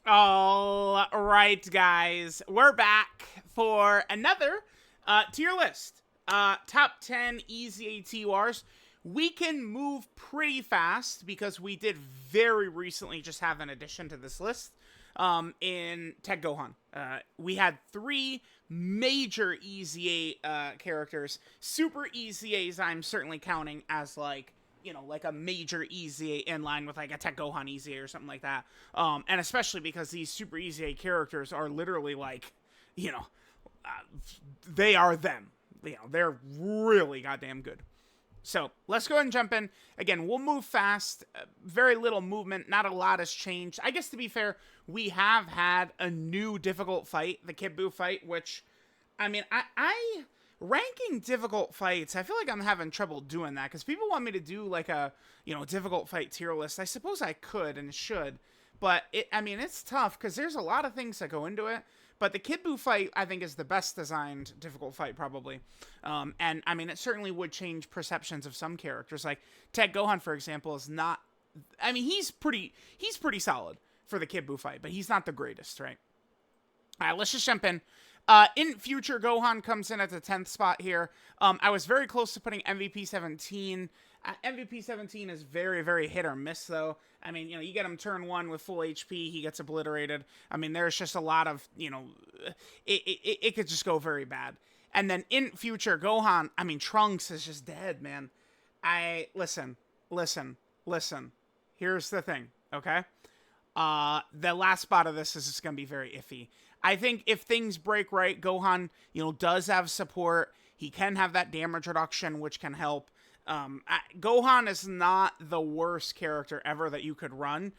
All right, guys, we're back for another tier list. Top 10 easy ATURs. We can move pretty fast because we did very recently just have an addition to this list in Tech Gohan. We had three major easy A characters. Super easy A's I'm certainly counting as like, you know, like a major easy in line with like a Tech Gohan easy or something like that. And especially because these super easy characters are literally like, you know, uh, they are them. You know, they're really goddamn good. So let's go ahead and jump in. Again, we'll move fast. Very little movement. Not a lot has changed. I guess to be fair, we have had a new difficult fight, the Kid Buu fight, which, I mean, I ranking difficult fights, I feel like I'm having trouble doing that because people want me to do like a, you know, difficult fight tier list. I suppose I could and should, but I mean, it's tough because there's a lot of things that go into it. But the Kid Buu fight, I think, is the best designed difficult fight, probably. And I mean, it certainly would change perceptions of some characters. Like Ted Gohan, for example, is not. I mean, he's pretty solid for the Kid Buu fight, but he's not the greatest, right? All right, let's just jump in. In future, Gohan comes in at the 10th spot here. I was very close to putting MVP 17. MVP 17 is very, very hit or miss, though. I mean, you know, you get him turn 1 with full HP, he gets obliterated. I mean, there's just a lot of, you know, it could just go very bad. And then in future, Gohan, I mean, Trunks is just dead, man. Listen. Here's the thing, okay? The last spot of this is just going to be very iffy. I think if things break right, Gohan, you know, does have support. He can have that damage reduction, which can help. Gohan is not the worst character ever that you could run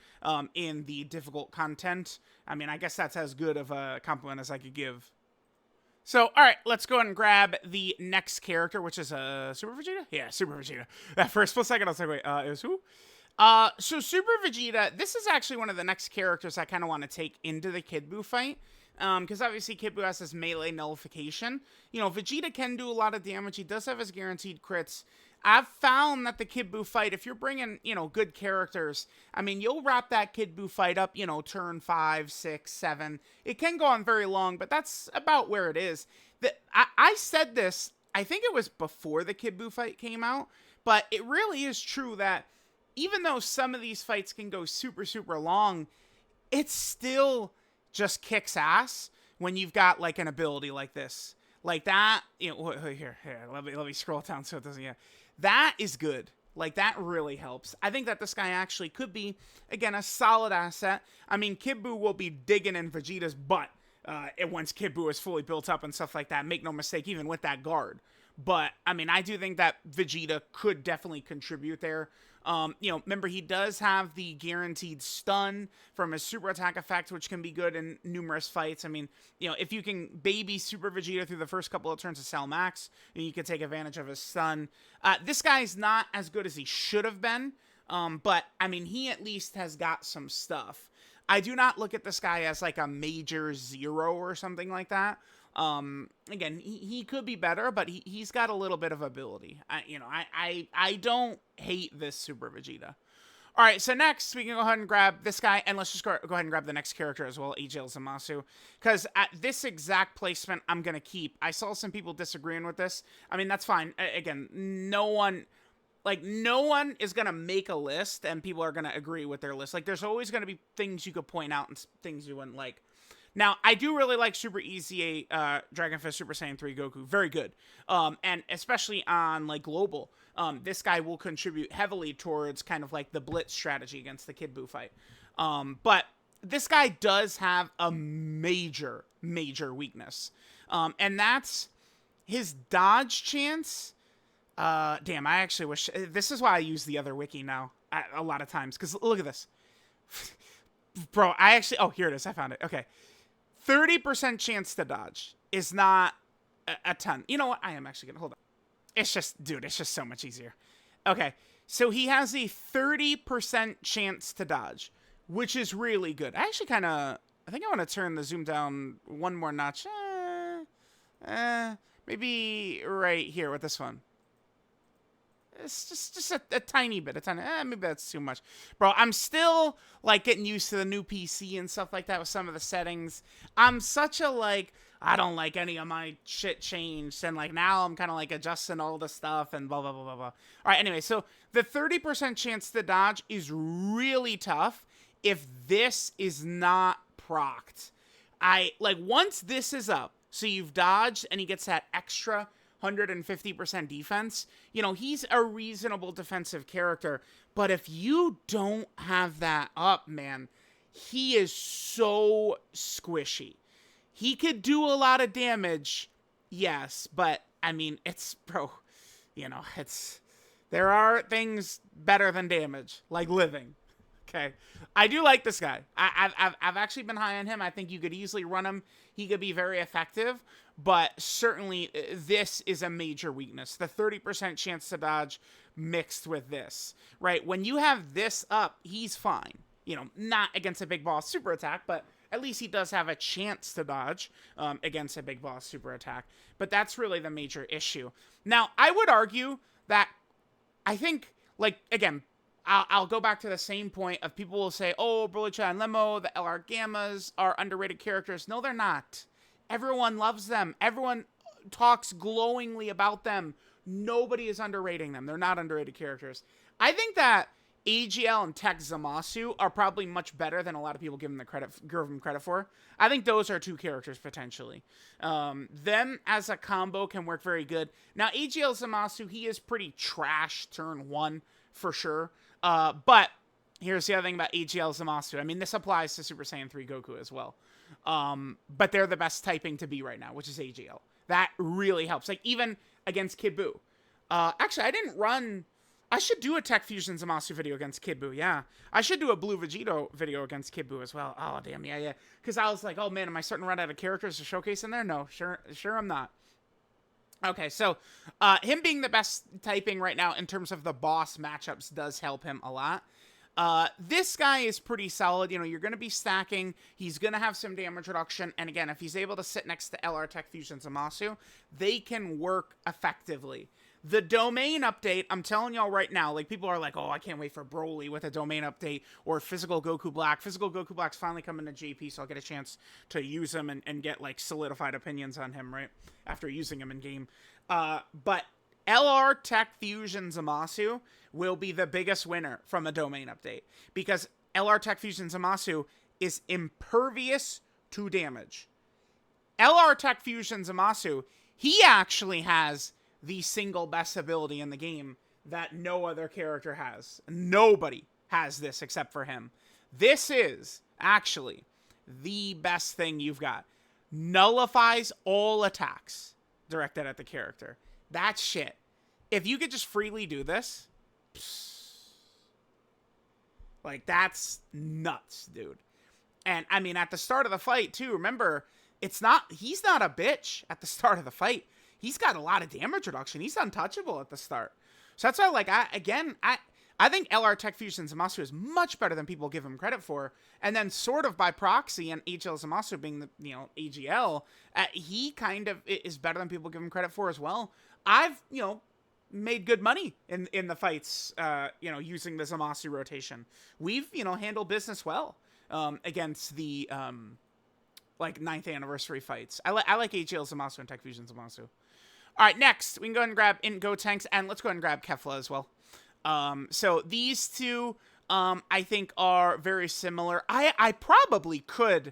in the difficult content. I mean, I guess that's as good of a compliment as I could give. So, all right, let's go ahead and grab the next character, which is Super Vegeta? Yeah, Super Vegeta. That first split second, I was like, wait, it was who? So Super Vegeta, this is actually one of the next characters I kind of want to take into the Kid Buu fight. Because obviously Kid Buu has this melee nullification. You know, Vegeta can do a lot of damage. He does have his guaranteed crits. I've found that the Kid Buu fight, if you're bringing, you know, good characters, I mean, you'll wrap that Kid Buu fight up, you know, turn 5, 6, 7. It can go on very long, but that's about where it is. I said this, I think it was before the Kid Buu fight came out, but it really is true that even though some of these fights can go super, super long, it's still just kicks ass when you've got like an ability like this. Like that, you know, here, let me scroll down so it doesn't, yeah. That is good. Like, that really helps. I think that this guy actually could be, again, a solid asset. I mean, Kid Buu will be digging in Vegeta's butt once Kid Buu is fully built up and stuff like that. Make no mistake, even with that guard. But, I mean, I do think that Vegeta could definitely contribute there. You know, remember, he does have the guaranteed stun from his super attack effect, which can be good in numerous fights. I mean, you know, if you can baby Super Vegeta through the first couple of turns of Cell Max, you can take advantage of his stun. This guy's not as good as he should have been, but, I mean, he at least has got some stuff. I do not look at this guy as like a major zero or something like that. Again, he could be better, but he's got a little bit of ability. I don't hate this Super Vegeta. All right, so next we can go ahead and grab this guy, and let's just go ahead and grab the next character as well, AJL Zamasu, because at this exact placement, I'm gonna keep. I saw some people disagreeing with this. I mean, that's fine. Again, no one is gonna make a list, and people are gonna agree with their list. Like, there's always gonna be things you could point out and things you wouldn't like. Now, I do really like Super Easy Dragon Fist Super Saiyan 3 Goku. Very good. And especially on, like, global. This guy will contribute heavily towards kind of, like, the blitz strategy against the Kid Buu fight. But this guy does have a major, major weakness. And that's his dodge chance. Damn, I actually wish... This is why I use the other wiki now a lot of times. Because look at this. Bro, I actually... Oh, here it is. I found it. Okay. 30% chance to dodge is not a ton. You know what? I am actually going to... Hold on. It's just... Dude, it's just so much easier. Okay. So he has a 30% chance to dodge, which is really good. I actually kind of... I think I want to turn the zoom down one more notch. Maybe right here with this one. It's just a tiny bit. Maybe that's too much. Bro, I'm still, like, getting used to the new PC and stuff like that with some of the settings. I'm such a, like, I don't like any of my shit changed. And, like, now I'm kind of, like, adjusting all the stuff and blah, blah, blah, blah, blah. All right, anyway, so the 30% chance to dodge is really tough if this is not procced. Once this is up, so you've dodged and he gets that extra 150% defense, he's a reasonable defensive character. But if you don't have that up, man, he is so squishy. He could do a lot of damage, yes, but, I mean, there are things better than damage, like living. Okay, I do like this guy. I've actually been high on him. I think you could easily run him. He could be very effective, but certainly this is a major weakness. The 30% chance to dodge mixed with this, right? When you have this up, he's fine. Not against a big boss super attack, but at least he does have a chance to dodge against a big boss super attack. But that's really the major issue. Now, I would argue that I think, again, I'll go back to the same point of people will say, oh, Broly, Chad, and Lemo, the LR Gammas are underrated characters. No, they're not. Everyone loves them. Everyone talks glowingly about them. Nobody is underrating them. They're not underrated characters. I think that AGL and Tech Zamasu are probably much better than a lot of people give them credit for. I think those are two characters, potentially. Them as a combo can work very good. Now, AGL Zamasu, he is pretty trash turn 1, for sure. But here's the other thing about AGL Zamasu. I mean, this applies to Super Saiyan 3 Goku as well. But they're the best typing to be right now, which is AGL. That really helps. Like, even against Kid Buu. Actually, I should do a Tech Fusion Zamasu video against Kid Buu, yeah. I should do a Blue Vegito video against Kid Buu as well. Oh, damn, yeah. Because I was like, oh, man, am I starting to run out of characters to showcase in there? No, sure I'm not. Okay, so him being the best typing right now in terms of the boss matchups does help him a lot. This guy is pretty solid. You're going to be stacking. He's going to have some damage reduction. And again, if he's able to sit next to LR Tech Fusion Zamasu, they can work effectively. The domain update, I'm telling y'all right now, people are like, oh, I can't wait for Broly with a domain update or Physical Goku Black. Physical Goku Black's finally coming to JP, so I'll get a chance to use him and get, solidified opinions on him, right? After using him in game. But LR Tech Fusion Zamasu will be the biggest winner from a domain update. Because LR Tech Fusion Zamasu is impervious to damage. LR Tech Fusion Zamasu, he actually has the single best ability in the game that no other character has. Nobody has this except for him. This is actually the best thing you've got. Nullifies all attacks directed at the character. That's shit. If you could just freely do this, that's nuts, dude. And I mean, at the start of the fight too, remember, he's not a bitch at the start of the fight. He's got a lot of damage reduction. He's untouchable at the start. So that's why, I think LR Tech Fusion Zamasu is much better than people give him credit for. And then sort of by proxy, and AGL Zamasu being the, AGL, he kind of is better than people give him credit for as well. I've, made good money in the fights, using the Zamasu rotation. We've, handled business well against the, 9th anniversary fights. I like AGL Zamasu and Tech Fusion Zamasu. All right, next, we can go ahead and grab Gotenks, and let's go ahead and grab Kefla as well. So these two, I think are very similar. I probably could,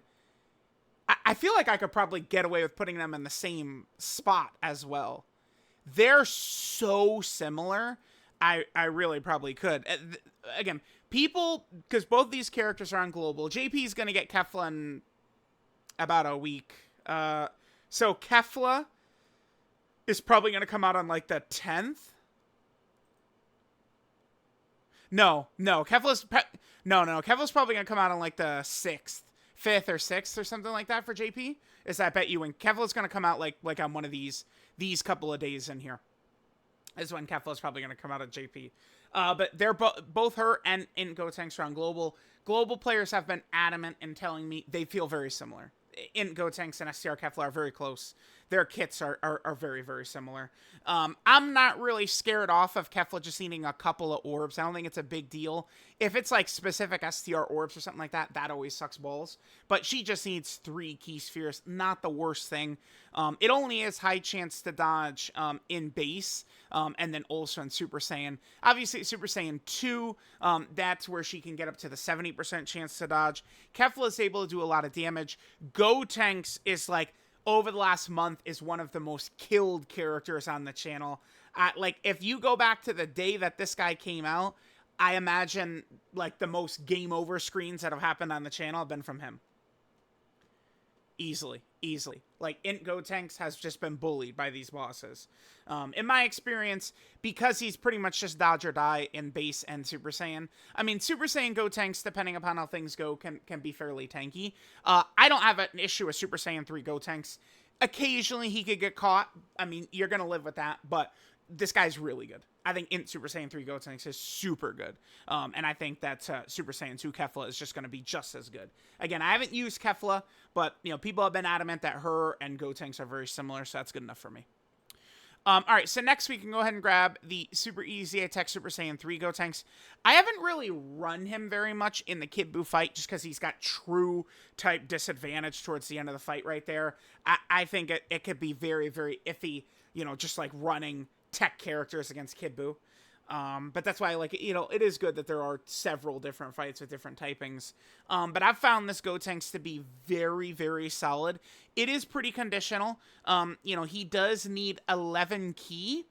I feel like I could probably get away with putting them in the same spot as well. They're so similar. I really probably could. Again, people, because both these characters are on global. JP is going to get Kefla in about a week. So Kefla is probably going to come out on the 10th. No. Kefla's probably going to come out on the 6th, 5th or 6th or something like that for JP. Is that bet you? And Kefla's going to come out like on one of these couple of days in here. Is when Kefla's probably going to come out at JP. But they're both her and Gotenks are on global. Global players have been adamant in telling me they feel very similar. Gotenks and STR Kefla are very close. their kits are very, very similar. I'm not really scared off of Kefla just needing a couple of orbs. I don't think it's a big deal. If it's like specific STR orbs or something like that, that always sucks balls. But she just needs 3 key spheres. Not the worst thing. It only is high chance to dodge in base, and then also in Super Saiyan. Obviously, Super Saiyan 2, that's where she can get up to the 70% chance to dodge. Kefla is able to do a lot of damage. Gotenks is like, over the last month, is one of the most killed characters on the channel. Like, if you go back to the day that this guy came out, I imagine, like, the most game over screens that have happened on the channel have been from him. Easily. Like, Int Gotenks has just been bullied by these bosses. In my experience, because he's pretty much just dodge or die in base and Super Saiyan. I mean, Super Saiyan Gotenks, depending upon how things go, can be fairly tanky. I don't have an issue with Super Saiyan 3 Gotenks. Occasionally, he could get caught. I mean, you're going to live with that, but this guy's really good. I think Int Super Saiyan 3 Gotenks is super good. And I think that Super Saiyan 2 Kefla is just going to be just as good. Again, I haven't used Kefla, but, you know, people have been adamant that her and Gotenks are very similar, so that's good enough for me. All right, so next we can go ahead and grab the Super Easy Attack Super Saiyan 3 Gotenks. I haven't really run him very much in the Kid Buu fight just because he's got true type disadvantage towards the end of the fight right there. I think it could be very, very iffy, you know, just like running tech characters against Kid Buu. But that's why, like, you know, it is good that there are several different fights with different typings. But I've found this Gotenks to be very, very solid. It is pretty conditional. You know, he does need 11 ki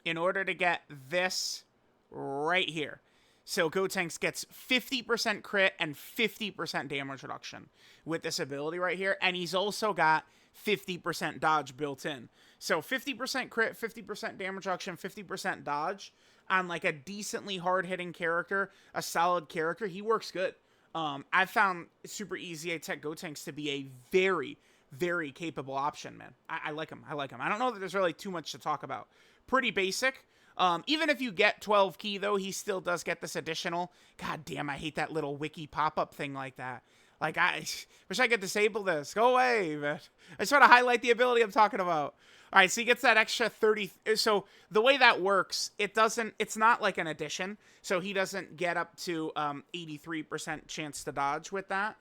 in order to get this right here. So Gotenks gets 50% crit and 50% damage reduction with this ability right here. And he's also got 50% dodge built in. So 50% crit, 50% damage reduction, 50% dodge on like a decently hard-hitting character, a solid character. He works good. I found Super Easy Attack Gotenks to be a very, very capable option, man. I like him. I don't know that there's really too much to talk about. Pretty basic. Even if you get 12 ki, though, he still does get this additional. God damn, I hate that little wiki pop-up thing like that. Like, I wish I could disable this. Go away, man. I just want to highlight the ability I'm talking about. All right, so he gets that extra 30. So the way that works, it's not like an addition. So he doesn't get up to 83% chance to dodge with that.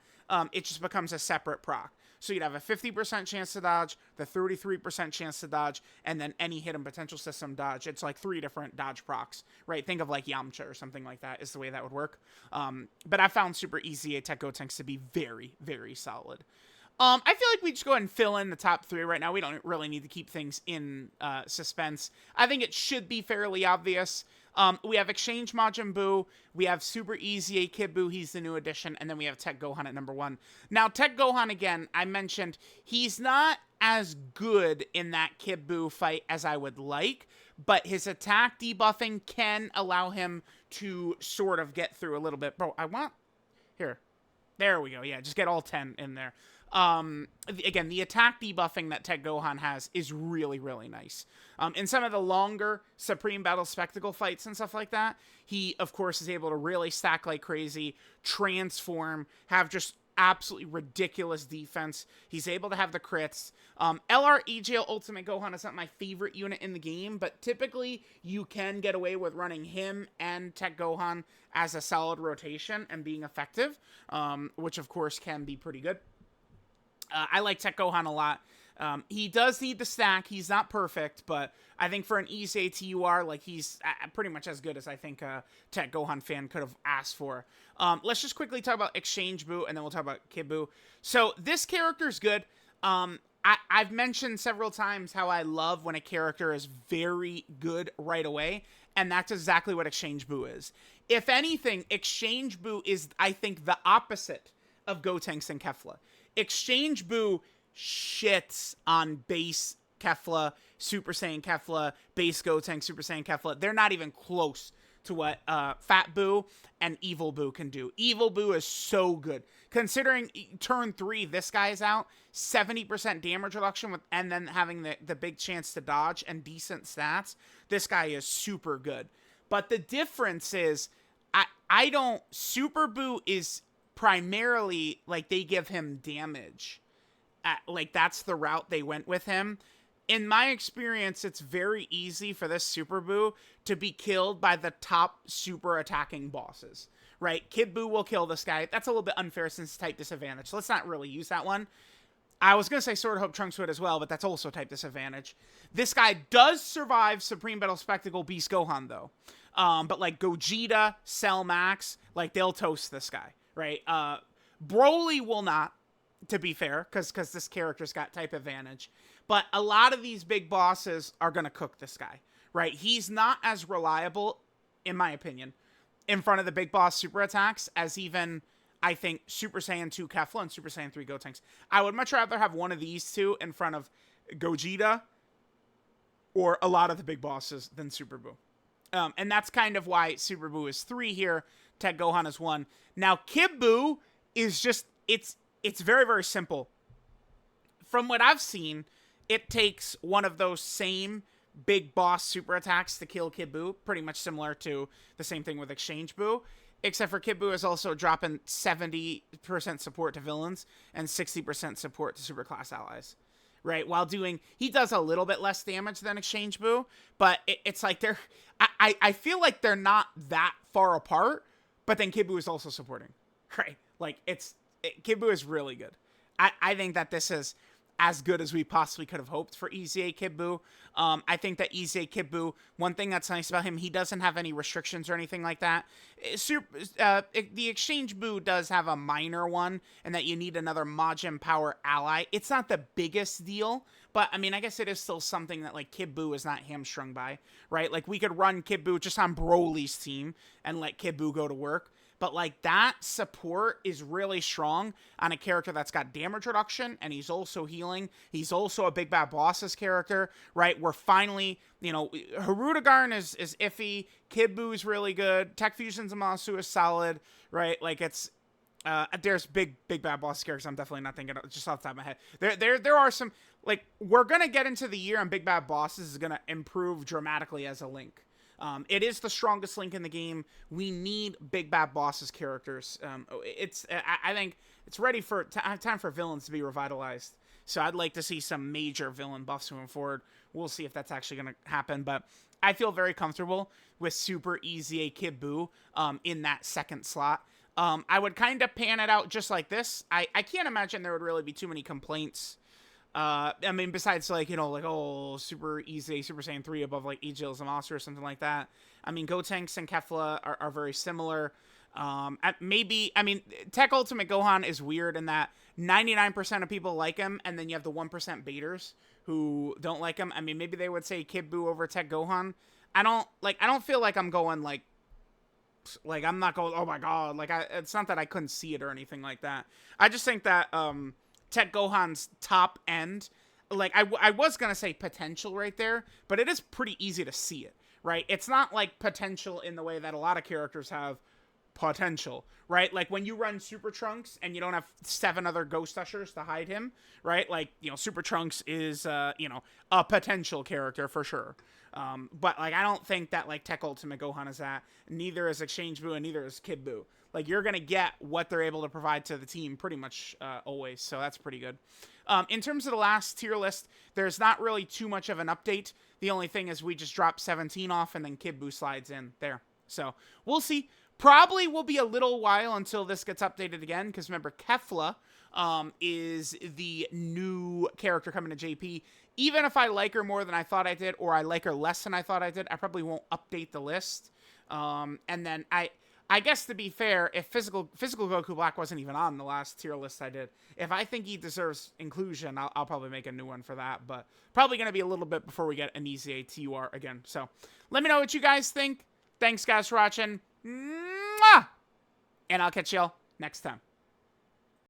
It just becomes a separate proc. So you'd have a 50% chance to dodge, the 33% chance to dodge, and then any hidden potential system dodge. It's like 3 different dodge procs, right? Think of like Yamcha or something like that is the way that would work. But I found Super Easy Attack Gotenks to be very, very solid. I feel like we just go ahead and fill in the top 3 right now. We don't really need to keep things in suspense. I think it should be fairly obvious. We have Exchange Majin Buu, we have Super Easy Kid Buu, he's the new addition, and then we have Tech Gohan at number 1. Now, Tech Gohan, again, I mentioned, he's not as good in that Kid Buu fight as I would like, but his attack debuffing can allow him to sort of get through a little bit. Bro, I want... Here. There we go. Yeah, just get all 10 in there. Again, the attack debuffing that Tech Gohan has is really, really nice. In some of the longer Supreme Battle Spectacle fights and stuff like that, he, of course, is able to really stack like crazy, transform, have just absolutely ridiculous defense. He's able to have the crits. LR EGL Ultimate Gohan is not my favorite unit in the game, but typically you can get away with running him and Tech Gohan as a solid rotation and being effective, which, of course, can be pretty good. I like Tech Gohan a lot. He does need the stack. He's not perfect, but I think for an Easy ATUR, like, he's pretty much as good as I think a Tech Gohan fan could have asked for. Let's just quickly talk about Exchange Buu, and then we'll talk about Kid Buu. So this character's good. I've mentioned several times how I love when a character is very good right away, and that's exactly what Exchange Buu is. If anything, Exchange Buu is, I think, the opposite of Gotenks and Kefla. Exchange Buu shits on base Kefla, Super Saiyan Kefla, base Gotenks, Super Saiyan Kefla. They're not even close to what Fat Buu and Evil Buu can do. Evil Buu is so good. Considering turn 3, this guy's out, 70% damage reduction, with, and then having the big chance to dodge and decent stats, this guy is super good. But the difference is, I don't... Super Buu is primarily, like, they give him damage. Like, that's the route they went with him. In my experience, it's very easy for this Super Buu to be killed by the top super attacking bosses, right? Kid Buu will kill this guy. That's a little bit unfair since type disadvantage. So let's not really use that one. I was going to say Sword of Hope Trunks would as well, but that's also type disadvantage. This guy does survive Supreme Battle Spectacle Beast Gohan, though. But like Gogeta, Cell Max, like they'll toast this guy, right? Broly will not, to be fair, because this character's got type advantage. But a lot of these big bosses are going to cook this guy, right? He's not as reliable, in my opinion, in front of the big boss super attacks as even, I think, Super Saiyan 2 Kefla and Super Saiyan 3 Gotenks. I would much rather have one of these two in front of Gogeta or a lot of the big bosses than Super Buu. And that's kind of why Super Buu is 3 here, Tech Gohan is 1. Now, Kid Buu is just, it's very, very simple. From what I've seen, it takes one of those same big boss super attacks to kill Kid Buu, pretty much similar to the same thing with Exchange Buu, except for Kid Buu is also dropping 70% support to villains and 60% support to superclass allies, right? While doing, he does a little bit less damage than Exchange Buu, but it's like I feel like they're not that far apart, but then Kid Buu is also supporting, right? Like, Kid Buu is really good. I think that this is as good as we possibly could have hoped for EZA Kid Buu. I think that EZA Kid Buu, one thing that's nice about him, he doesn't have any restrictions or anything like that. The Exchange Buu does have a minor one, and that you need another Majin Power ally. It's not the biggest deal, but I mean, I guess it is still something that like Kid Buu is not hamstrung by, right? Like, we could run Kid Buu just on Broly's team and let Kid Buu go to work. But, like, that support is really strong on a character that's got damage reduction, and he's also healing. He's also a Big Bad Boss's character, right? We're finally, you know, Harudegarn is iffy. Kid Buu is really good. Tech Fusion's Zamasu is solid, right? Like, it's, there's big Bad Boss characters I'm definitely not thinking of, just off the top of my head. There are some, like, we're going to get into the year, and Big Bad Bosses is going to improve dramatically as a Link. It is the strongest Link in the game. We need Big Bad Bosses characters. I think it's ready for time for villains to be revitalized. So I'd like to see some major villain buffs moving forward. We'll see if that's actually going to happen. But I feel very comfortable with Super EZA Kid Buu in that second slot. I would kind of pan it out just like this. I can't imagine there would really be too many complaints. I mean, besides, like, you know, like, oh, Super EZA, Super Saiyan 3 above, like, Ejil Zamasu or something like that. I mean, Gotenks and Kefla are very similar. Maybe, I mean, Tech Ultimate Gohan is weird in that 99% of people like him, and then you have the 1% baiters who don't like him. I mean, maybe they would say Kid Buu over Tech Gohan. I don't feel like I'm going, like, I'm not going, oh my god, like, it's not that I couldn't see it or anything like that. I just think that, Tech Gohan's top end, like, I was going to say potential right there, but it is pretty easy to see it, right? It's not like potential in the way that a lot of characters have potential, right? Like, when you run Super Trunks and you don't have 7 other Ghost Ushers to hide him, right? Like, you know, Super Trunks is, you know, a potential character for sure. But, like, I don't think that, like, Tech Ultimate Gohan is that. Neither is Exchange Buu and neither is Kid Buu. Like, you're going to get what they're able to provide to the team pretty much always, so that's pretty good. In terms of the last tier list, there's not really too much of an update. The only thing is we just dropped 17 off, and then Kid Buu slides in there. So, we'll see. Probably will be a little while until this gets updated again, because remember, Kefla is the new character coming to JP. Even if I like her more than I thought I did, or I like her less than I thought I did, I probably won't update the list. And then I guess, to be fair, if Physical Goku Black wasn't even on the last tier list I did, if I think he deserves inclusion, I'll probably make a new one for that. But probably going to be a little bit before we get an EZA TUR again. So let me know what you guys think. Thanks, guys, for watching. Mwah! And I'll catch y'all next time.